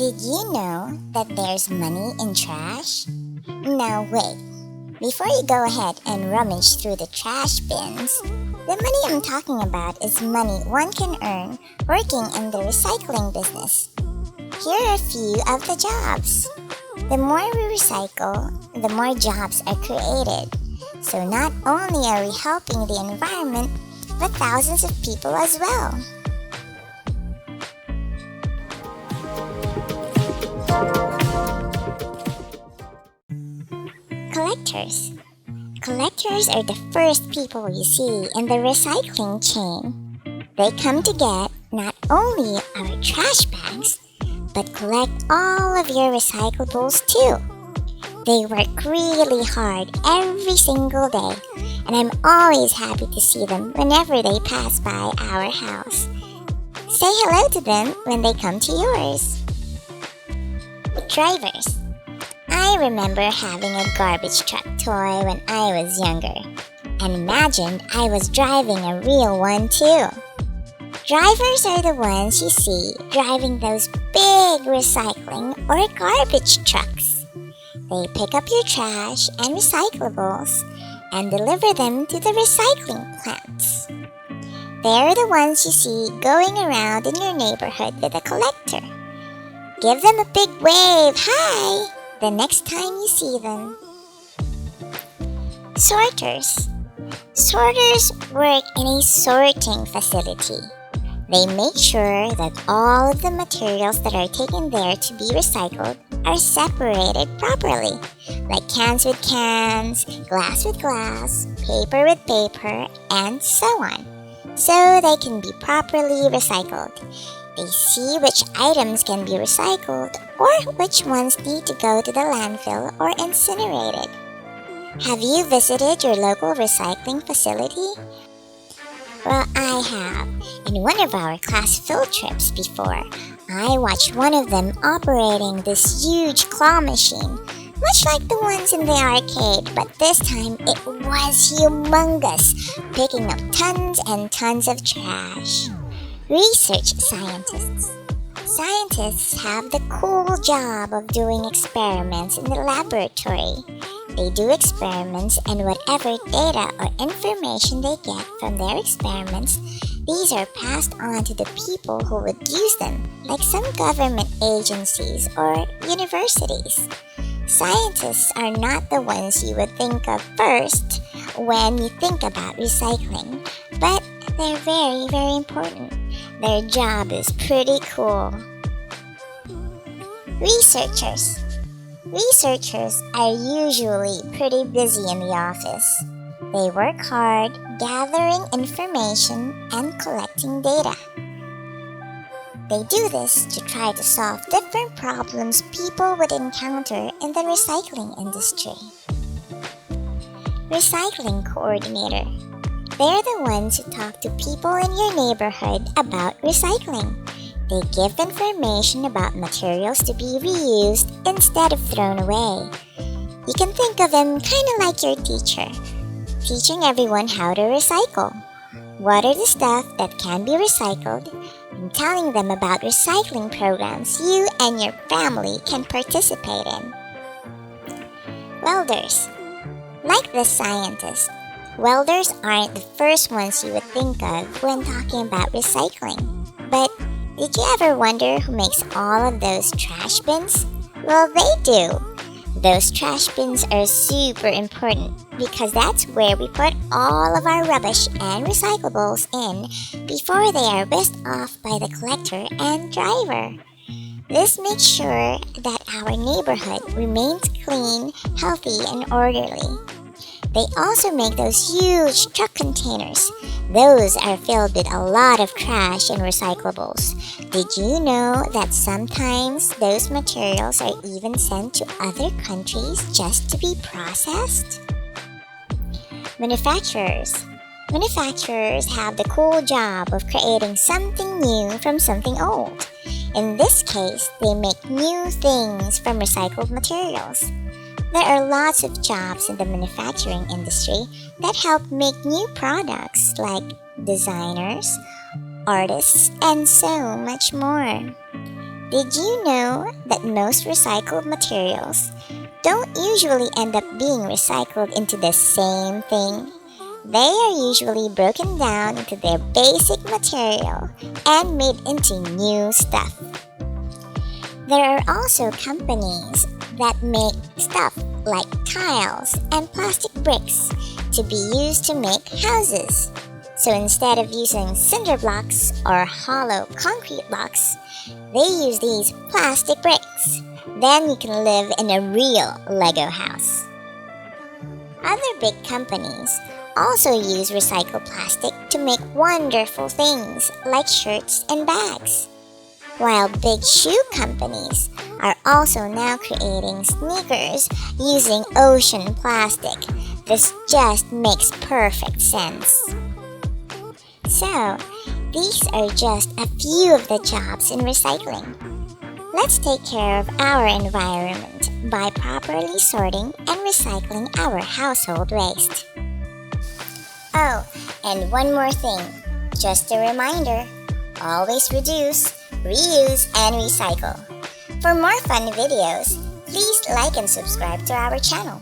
Did you know that there's money in trash? Now wait, before you go ahead and rummage through the trash bins, the money I'm talking about is money one can earn working in the recycling business. Here are a few of the jobs. The more we recycle, the more jobs are created. So not only are we helping the environment, but thousands of people as well. Collectors. Collectors are the first people you see in the recycling chain. They come to get not only our trash bags, but collect all of your recyclables too. They work really hard every single day, and I'm always happy to see them whenever they pass by our house. Say hello to them when they come to yours. Drivers. I remember having a garbage truck toy when I was younger, and imagined I was driving a real one too. Drivers are the ones you see driving those big recycling or garbage trucks. They pick up your trash and recyclables and deliver them to the recycling plants. They're the ones you see going around in your neighborhood with a collector. Give them a big wave, hi, the next time you see them. Sorters. Sorters work in a sorting facility. They make sure that all of the materials that are taken there to be recycled are separated properly, like cans with cans, glass with glass, paper with paper, and so on, so they can be properly recycled. They see which items can be recycled or which ones need to go to the landfill or incinerated. Have you visited your local recycling facility? Well, I have. In one of our class field trips before, I watched one of them operating this huge claw machine, much like the ones in the arcade, but this time it was humongous, picking up tons and tons of trash. Research scientists. Scientists have the cool job of doing experiments in the laboratory. They do experiments, and whatever data or information they get from their experiments, these are passed on to the people who would use them, like some government agencies or universities. Scientists are not the ones you would think of first when you think about recycling, but they're very, very important. Their job is pretty cool. Researchers. Researchers are usually pretty busy in the office. They work hard gathering information and collecting data. They do this to try to solve different problems people would encounter in the recycling industry. Recycling coordinator. They're the ones who talk to people in your neighborhood about recycling. They give information about materials to be reused instead of thrown away. You can think of them kind of like your teacher, teaching everyone how to recycle. What are the stuff that can be recycled, and telling them about recycling programs you and your family can participate in. Welders. Like the scientists, welders aren't the first ones you would think of when talking about recycling. But did you ever wonder who makes all of those trash bins? Well, they do. Those trash bins are super important because that's where we put all of our rubbish and recyclables in before they are whisked off by the collector and driver. This makes sure that our neighborhood remains clean, healthy, and orderly. They also make those huge truck containers. Those are filled with a lot of trash and recyclables. Did you know that sometimes those materials are even sent to other countries just to be processed? Manufacturers. Manufacturers have the cool job of creating something new from something old. In this case, they make new things from recycled materials. There are lots of jobs in the manufacturing industry that help make new products like designers, artists, and so much more. Did you know that most recycled materials don't usually end up being recycled into the same thing? They are usually broken down into their basic material and made into new stuff. There are also companies that make stuff like tiles and plastic bricks to be used to make houses. So instead of using cinder blocks or hollow concrete blocks, they use these plastic bricks. Then you can live in a real Lego house. Other big companies also use recycled plastic to make wonderful things like shirts and bags. While big shoe companies are also now creating sneakers using ocean plastic. This just makes perfect sense. So, these are just a few of the jobs in recycling. Let's take care of our environment by properly sorting and recycling our household waste. Oh, and one more thing. Just a reminder, always reduce, reuse, and recycle. For more fun videos, please like and subscribe to our channel.